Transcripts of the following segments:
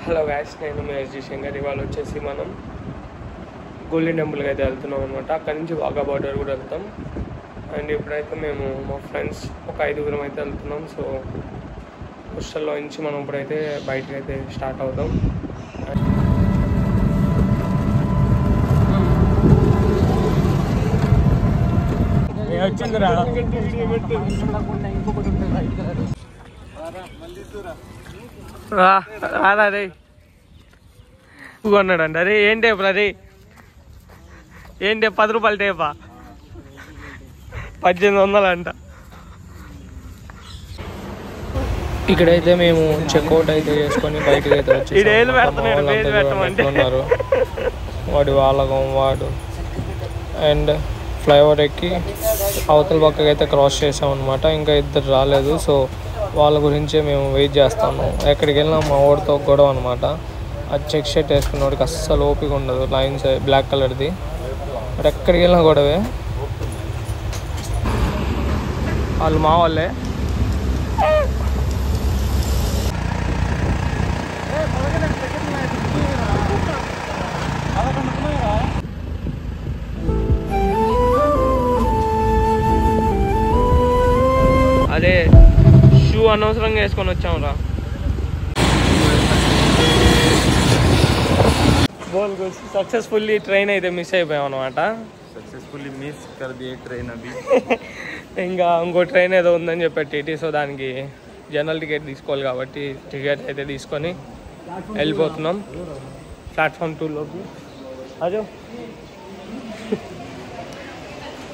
Hello guys, నేను మీ SG Shankar. ఇవాళ వచ్చేసి మనం గోల్డెన్ టెంపుల్కి అయితే వెళ్తున్నాం అనమాట. అక్కడి నుంచి వాఘా బార్డర్ కూడా వెళ్తాం. అండ్ ఇప్పుడైతే మేము మా ఫ్రెండ్స్ ఒక 5గురం అయితే వెళ్తున్నాం. సో హాస్టల్లో నుంచి మనం ఇప్పుడైతే బయటకు అయితే స్టార్ట్ అవుతాం. వచ్చిందిరా రే కొన్నాడండి. అరే ఏం టేపు అరే ఏం టేపు? 10 రూపాయల టేపా? 1800 అంట. ఇక్కడైతే మేము చెక్అవుట్ అయితే చేసుకొని బయటకు అయితే వచ్చేస్తున్నారు. వాడి వాళ్ళకం వాడు అండ్ ఫ్లైఓవర్ ఎక్కి అవతల పక్కకి అయితే క్రాస్ చేసాం అనమాట. ఇంకా ఇద్దరు రాలేదు, సో వాళ్ళ గురించే మేము వెయిట్ చేస్తాము. ఎక్కడికి వెళ్ళినా మా ఓడితో గొడవ అనమాట. అది చెక్ షర్ట్ వేసుకున్నవాడికి అస్సలు ఓపిక ఉండదు, లైన్స్ బ్లాక్ కలర్ది. బట్ ఎక్కడికి వెళ్ళినా గొడవే. వాళ్ళు మా వాళ్ళే. అదే షూ అనవసరంగా వేసుకొని వచ్చాము రా. సక్సెస్ఫుల్లీ ట్రైన్ అయితే మిస్ అయిపోయాం అనమాట. ఇంకా ఇంకో ట్రైన్ ఏదో ఉందని చెప్పారు టీటీ. సో దానికి జనరల్ టికెట్ తీసుకోవాలి కాబట్టి టికెట్ అయితే తీసుకొని వెళ్ళిపోతున్నాం ప్లాట్ఫామ్ 2లోకి. అదే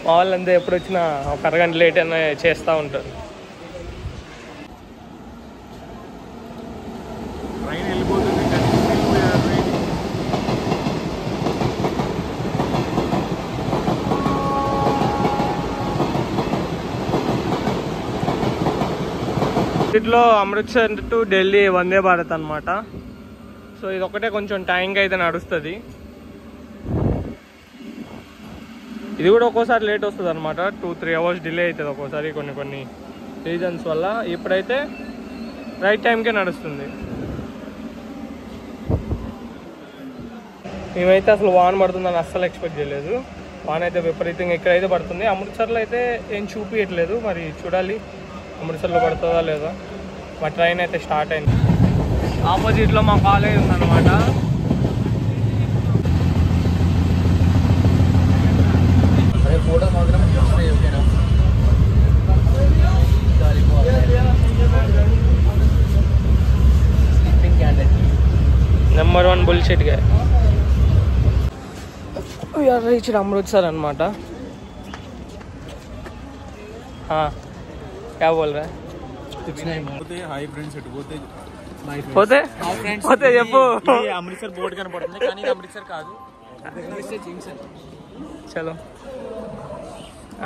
మా వాళ్ళంతా ఎప్పుడు వచ్చినా ఒక అరగంట లేట్ అయినా చేస్తూ ఉంటారు. ఇట్లో అమృత్సర్ టు ఢిల్లీ వందే భారత్ అనమాట. సో ఇది ఒకటే కొంచెం టైంకి అయితే నడుస్తుంది. ఇది కూడా ఒక్కోసారి లేట్ వస్తుంది అనమాట. 2-3 అవర్స్ డిలే అవుతుంది ఒక్కోసారి కొన్ని రీజన్స్ వల్ల. ఇప్పుడైతే రైట్ టైంకే నడుస్తుంది. మేమైతే అసలు వాన పడుతుందని అస్సలు ఎక్స్పెక్ట్ చేయలేదు. వాన అయితే విపరీతంగా ఇక్కడైతే పడుతుంది. అమృత్సర్లో అయితే ఏం చూపించట్లేదు, మరి చూడాలి అమృత్సర్లో పడుతుందా లేదా. మా ట్రైన్ అయితే స్టార్ట్ అయింది. ఆపోజిట్లో మా కాలేజ్ ఉందన్నమాట. నెంబర్ 1 बुलशिट गए. वी आर रीच्ड अमृतसर అనమాట. हाँ क्या बोल रहा है? हाई फ्रेंड्स పోతే చెప్పు. అమృత్సర్ బోర్డు కనపడుతుంది కానీ అమృత్సర్ కాదు. చలో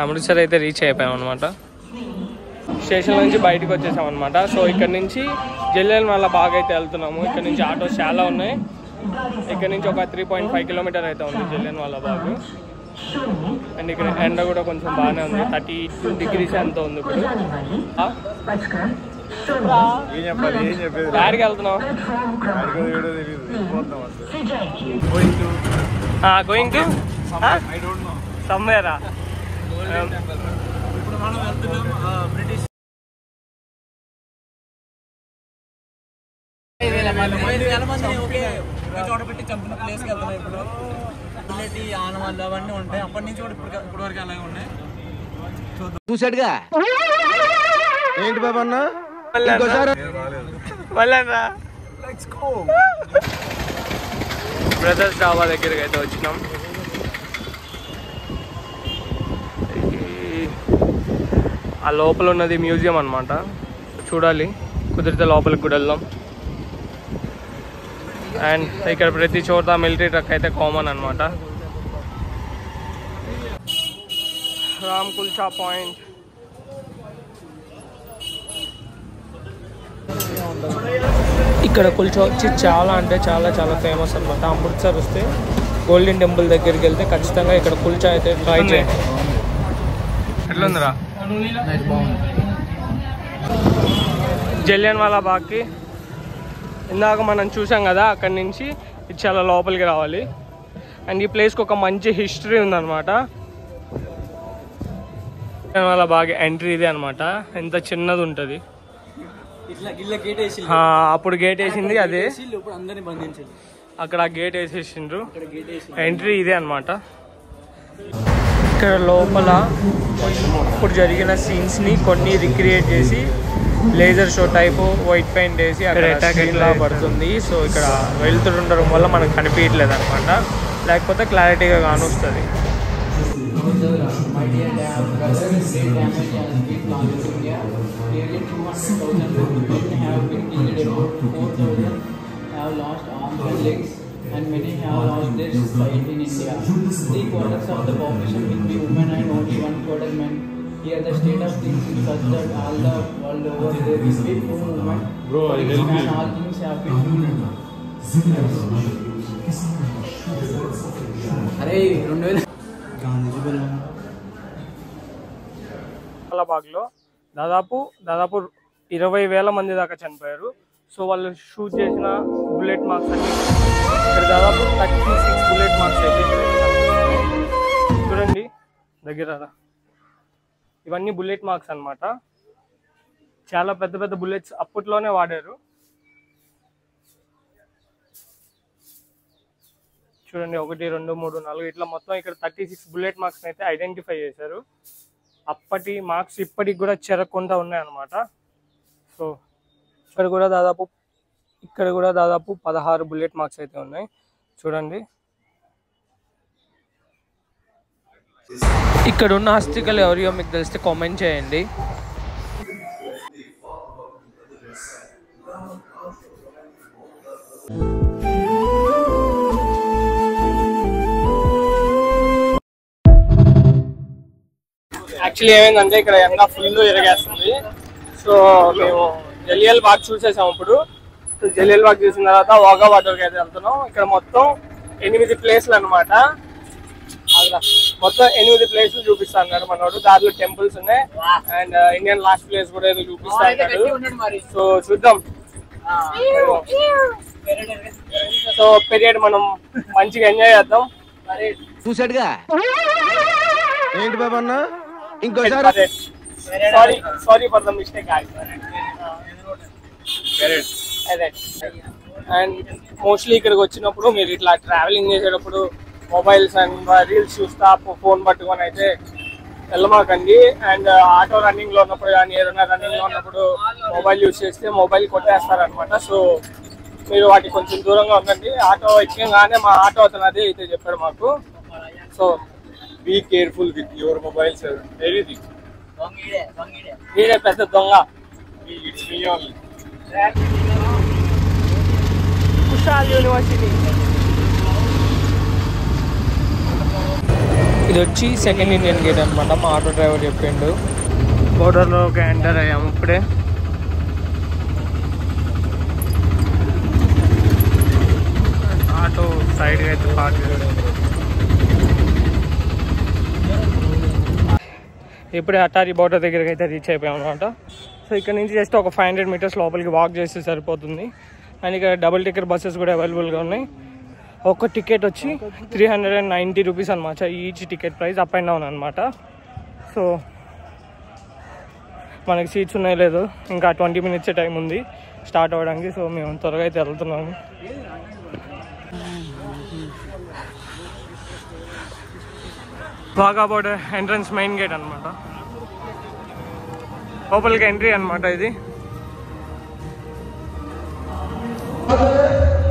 అమృత్సర్ అయితే రీచ్ అయిపోయాం అనమాట. స్టేషన్ నుంచి బయటకు వచ్చేసాం అనమాట. సో ఇక్కడ నుంచి జలియన్వాలా బాగ్ అయితే వెళ్తున్నాము. ఇక్కడ నుంచి ఆటోస్ చాలా ఉన్నాయి. ఇక్కడ నుంచి ఒక 3.5 కిలోమీటర్ అయితే ఉంది జలియన్వాలా బాగ్. అండ్ ఇక్కడ ఎండ కూడా కొంచెం బాగానే ఉంది. 32 డిగ్రీస్ ఎంత ఉంది ఇప్పుడు. యాడికి వెళ్తున్నావు? Going to somewhere. ఇప్పుడు మనం వెళ్తున్నాం బ్రిటిష్ చోట పెట్టి చంపిన ప్లేస్కి వెళ్తున్నాం. ఇప్పుడు ఆనవాళ్ళు అవన్నీ ఉంటాయి. అప్పటి నుంచి కూడా ఇప్పుడు వరకు అలాగే ఉన్నాయి. చూసాడుగా ఏంటి బాబా అన్న బ్రదర్స్ డాబా దగ్గరికి అయితే వచ్చినాం. ఆ లోపల ఉన్నది మ్యూజియం అనమాట. చూడాలి, కుదిరితే లోపలికి కూడా వెళ్దాం. అండ్ ఇక్కడ ప్రతి చోట మిలిటరీ ట్రక్ అయితే కామన్ అనమాట. రామ్ కుల్చా పాయింట్. ఇక్కడ కుల్చా వచ్చి చాలా అంటే చాలా ఫేమస్ అనమాట. అమృత్సర్ వస్తే గోల్డెన్ టెంపుల్ దగ్గరికి వెళ్తే ఖచ్చితంగా ఇక్కడ కుల్చా అయితే ట్రై చేయండి. ఎట్లుందిరా? జలియన్వాలా బాగ్కి ఇందాక మనం చూసాం కదా, అక్కడి నుంచి ఇది చాలా లోపలికి రావాలి. అండ్ ఈ ప్లేస్కి ఒక మంచి హిస్టరీ ఉందన్నమాట. వాళ్ళ బాగా ఎంట్రీ ఇదే అనమాట. ఎంత చిన్నది ఉంటుంది. అప్పుడు గేట్ వేసింది అదే, అక్కడ గేట్ వేసేసిండ్రు. ఎంట్రీ ఇదే అనమాట. ఇక్కడ లోపల ఇప్పుడు జరిగిన సీన్స్ని కొన్ని రిక్రియేట్ చేసి laser show type white paint వేసి అక్కడ అటాక్ లా పడుతుంది. సో ఇక్కడ వెళ్తుండడం వల్ల మనకు కనిపించట్లేదు అనమాట, లేకపోతే క్లారిటీగా కానొస్తుంది. And many have lost their sight in India. 3/4 of the population will be women and only 1/4 men. Here the state of things is such that all the world over there will be few women. Bro, I help you. All things have been. Arey 2000 బాగ్లో దాదాపు 20,000 మంది దాకా చనిపోయారు. So వాళ్ళు shoot చేసిన bullet marks అన్ని ఇక్కడ దాదాపు 36 bullet marks అయితే చూడండి దగ్గర. ఇవన్నీ బుల్లెట్ మార్క్స్ అన్నమాట. చాలా పెద్ద పెద్ద బుల్లెట్స్ అప్పట్లోనే వాడారు. చూడండి 1, 2, 3, 4 ఇట్లా మొత్తం ఇక్కడ 36 బుల్లెట్ మార్క్స్ అయితే ఐడెంటిఫై చేశారు. అప్పటి మార్క్స్ ఇప్పటికి కూడా చెరకుండా ఉన్నాయన్నమాట. సో ఇక్కడ కూడా దాదాపు 16 బుల్లెట్ మార్క్స్ అయితే ఉన్నాయి. చూడండి ఇక్కడ ఉన్న హస్తికలు ఎవరియో మీకు తెలిస్తే కామెంట్ చేయండి. యాక్చువల్లీ ఏమైందంటే ఇక్కడ ఎండ ఫుల్ ఎరగేస్తుంది. సో మేము జలియన్ బాగ్ చూసేసాం. ఇప్పుడు జలియన్ బాగ్ చూసిన తర్వాత వాఘా బార్డర్కి అయితే వెళ్తున్నాం. ఇక్కడ మొత్తం 8 ప్లేస్లు అనమాట. మొత్తం 8 ప్లేస్లు చూపిస్తా అన్నాడు మనోడు. దాంట్లో టెంపుల్స్ ఉన్నాయి అండ్ ఇండియన్ లాస్ట్ ప్లేస్ కూడా ఏదో చూపిస్తా అన్నాడు. సో చూద్దాం. సో పీరియడ్ మనం మంచిగా ఎంజాయ్ చేద్దాం. చూసాడుగా ఏంటి బాబు అన్న ఇంకోసారి sorry for the mistake. And mostly ఇక్కడికి వచ్చినప్పుడు మీరు ఇట్లా ట్రావెలింగ్ చేసేటప్పుడు మొబైల్స్ అండ్ రీల్స్ చూస్తా ఫోన్ పట్టుకొని అయితే వెళ్ళమాకండి. అండ్ ఆటో రన్నింగ్ లో ఉన్నప్పుడు కానీ ఏదైనా రన్నింగ్ లో ఉన్నప్పుడు మొబైల్ యూజ్ చేస్తే మొబైల్ కొట్టేస్తారనమాట. సో మీరు వాటికి కొంచెం దూరంగా ఉండండి. ఆటో ఎక్కగానే మా ఆటో అతను అదే అయితే చెప్పాడు మాకు. So be careful with your mobiles everything. వీడే పెద్ద దొంగ. కుషాల్ యూనివర్సిటీ ఇది వచ్చి సెకండ్ ఇండియన్ గేట్ అనమాట. మా ఆటో డ్రైవర్ చెప్పిండు. బోర్డర్లోకి ఎంటర్ అయ్యాము ఇప్పుడే. ఆటో సైడ్గా అయితే పార్క్ చేయడం. ఇప్పుడే అటారీ బోర్డర్ దగ్గరికి అయితే రీచ్ అయిపోయాం అనమాట. సో ఇక్కడ నుంచి జస్ట్ ఒక 500 మీటర్స్ లోపలికి వాక్ చేస్తే సరిపోతుంది. అండ్ ఇక్కడ డబుల్ టికెట్ బస్సెస్ కూడా అవైలబుల్గా ఉన్నాయి. ఒక్క టికెట్ వచ్చి 390 రూపీస్ అనమాట. Each ticket price up and down అనమాట. సో మనకి సీట్స్ ఉన్నాయో లేదో ఇంకా 20 మినిట్స్ టైం ఉంది స్టార్ట్ అవ్వడానికి. సో మేము త్వరగా అయితే వెళ్తున్నాము. Wagah border entrance main gate అనమాట. లోపలికి ఎంట్రీ అనమాట. ఇది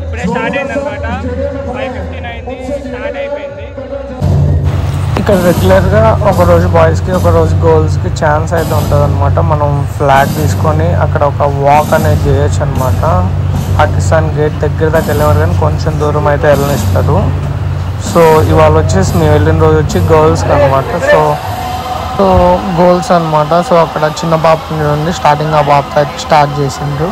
ఇప్పుడే స్టార్ట్ అయింది అనమాట. 5:59 స్టార్ట్ అయిపోయింది. ఇక్కడ రెగ్యులర్గా ఒకరోజు బాయ్స్కి ఒకరోజు గర్ల్స్కి ఛాన్స్ అయితే ఉంటుంది అనమాట. మనం ఫ్లాగ్ తీసుకొని అక్కడ ఒక వాక్ అనేది చేయొచ్చు అనమాట. పాకిస్తాన్ గేట్ దగ్గర దాకా వెళ్ళేవారు కానీ కొంచెం దూరం అయితే వెళ్ళనిస్తారు. సో ఇవాళ వచ్చేసి మేము వెళ్ళిన రోజు వచ్చి గర్ల్స్కి అనమాట. సో గర్ల్స్ అనమాట. సో అక్కడ చిన్న పాప నుండి స్టార్టింగ్ ఆ పాప స్టార్ట్ చేసిండ్రు.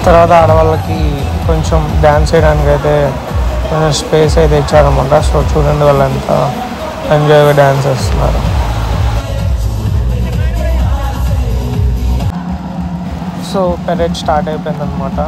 తర్వాత ఆడవాళ్ళకి కొంచెం డ్యాన్స్ చేయడానికి అయితే కొంచెం స్పేస్ అయితే ఇచ్చారన్నమాట. సో చూడండి వాళ్ళు ఎంత ఎంజాయ్గా డ్యాన్స్ చేస్తున్నారు. సో పెరేడ్ స్టార్ట్ అయిపోయిందనమాట.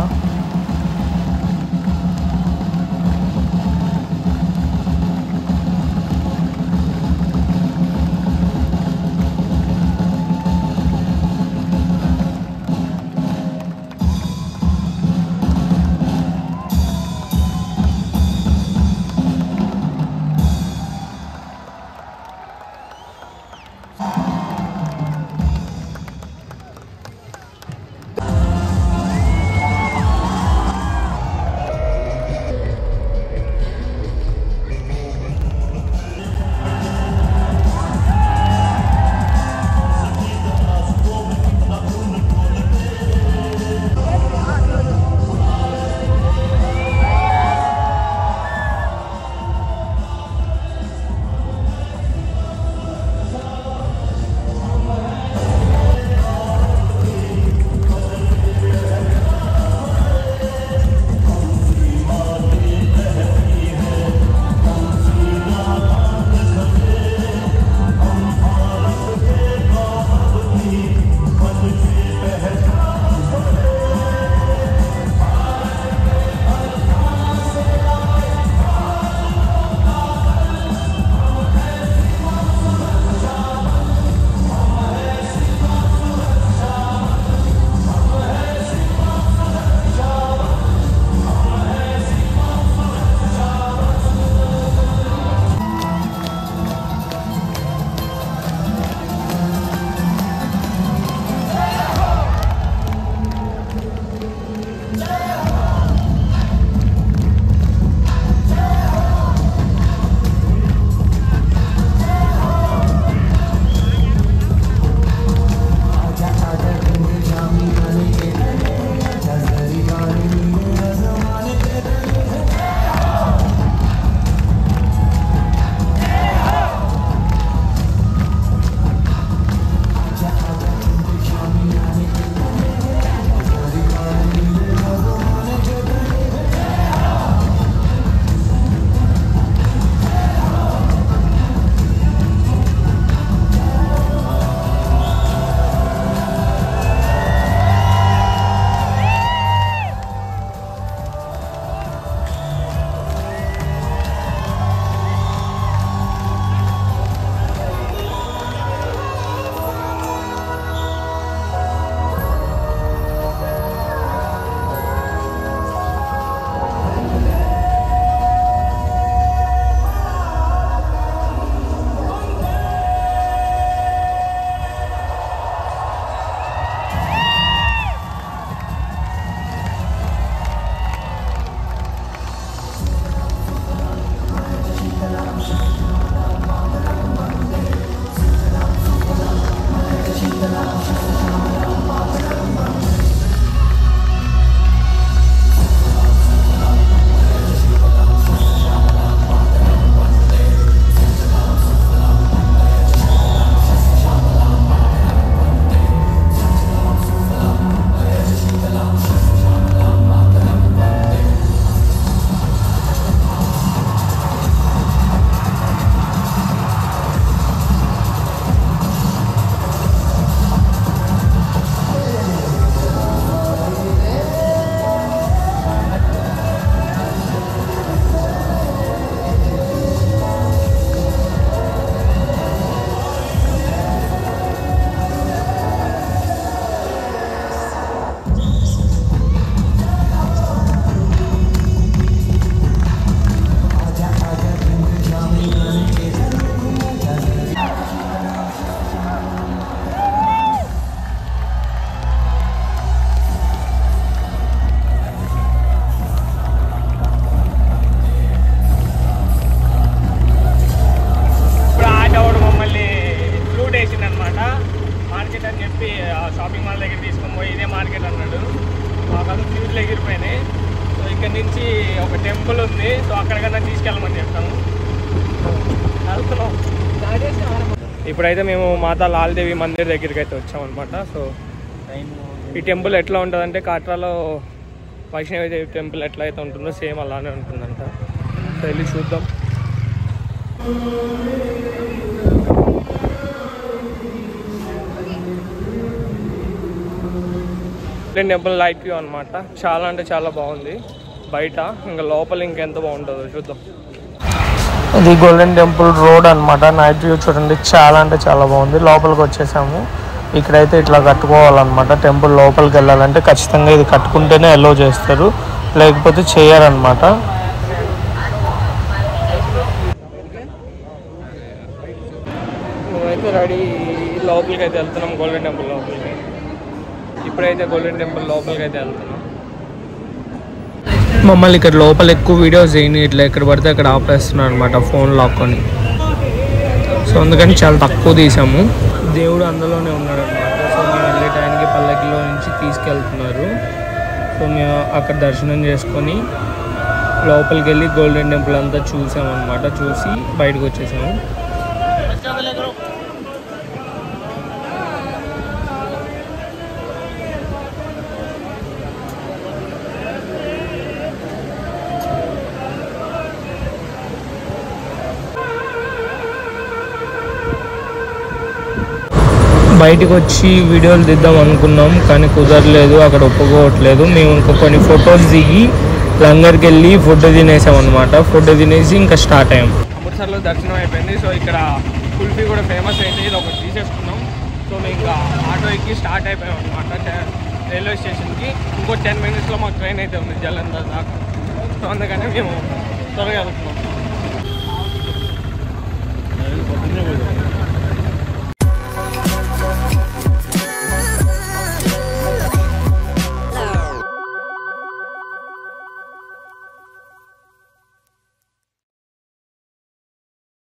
టెంపుల్ ఉంది. సో అక్కడికన్నా తీసుకెళ్ళమని చెప్తాము. ఇప్పుడైతే మేము మాతా లాల్ దేవి మందిర్ దగ్గరికి అయితే వచ్చామన్నమాట. సో ఈ టెంపుల్ ఎట్లా ఉంటుందంటే కాట్రాలో వైష్ణవి టెంపుల్ ఎట్లయితే ఉంటుందో సేమ్ అలానే ఉంటుందంట. సో వెళ్ళి చూద్దాం. టెంపుల్ లైట్ వ్యూ అనమాట. చాలా అంటే చాలా బాగుంది బయట, ఇంకా లోపల ఇంకెంత బాగుంటుందో చూద్దాం. ఇది గోల్డెన్ టెంపుల్ రోడ్ అనమాట. నైట్ వ్యూ చూడండి, చాలా అంటే చాలా బాగుంది. లోపలికి వచ్చేసాము. ఇక్కడైతే ఇట్లా కట్టుకోవాలన్నమాట. టెంపుల్ లోపలికి వెళ్ళాలంటే ఖచ్చితంగా ఇది కట్టుకుంటేనే అలో చేస్తారు, లేకపోతే చేయరన్నమాట. మేమైతే రెడీ లోపలికి అయితే వెళ్తున్నాం, గోల్డెన్ టెంపుల్ లోపలికి. ఇప్పుడైతే గోల్డెన్ టెంపుల్ లోపలికి అయితే వెళ్తున్నాం. మమ్మల్ని ఇక్కడ లోపల ఎక్కువ వీడియోస్ చేయని, ఇట్లా ఎక్కడ పడితే అక్కడ ఆపేస్తున్నాను అనమాట ఫోన్ లాక్కొని. సో అందుకని చాలా తక్కువ తీసాము. దేవుడు అందులోనే ఉన్నాడు అనమాట. సో మేము వెళ్ళే టైంకి పల్లకిలో నుంచి తీసుకెళ్తున్నారు. సో మేము అక్కడ దర్శనం చేసుకొని లోపలికి వెళ్ళి గోల్డెన్ టెంపుల్ అంతా చూసామన్నమాట. చూసి బయటకు వచ్చేసాము. బయటకు వచ్చి వీడియోలు తీద్దాం అనుకున్నాం, కానీ కుదరలేదు, అక్కడ ఒప్పుకోవట్లేదు. మేము ఇంకా కొన్ని ఫొటోస్ దిగి లంగర్కి వెళ్ళి ఫుడ్ తినేసాం అనమాట. ఫుడ్ తినేసి ఇంకా స్టార్ట్ అయ్యాం. అమృత్సర్లో దర్శనం అయిపోయింది. సో ఇక్కడ కుల్ఫీ కూడా ఫేమస్ అయింది, ఇది ఒకటి తీసేసుకున్నాం. సో మేము ఇంకా ఆటో ఎక్కి స్టార్ట్ అయిపోయాం అనమాట రైల్వే స్టేషన్కి. ఇంకో 10 minutesలో మాకు ట్రైన్ అయితే ఉంది జలంధర్ దాకా. సో అందుకని మేము త్వరగా వెళ్తున్నాం.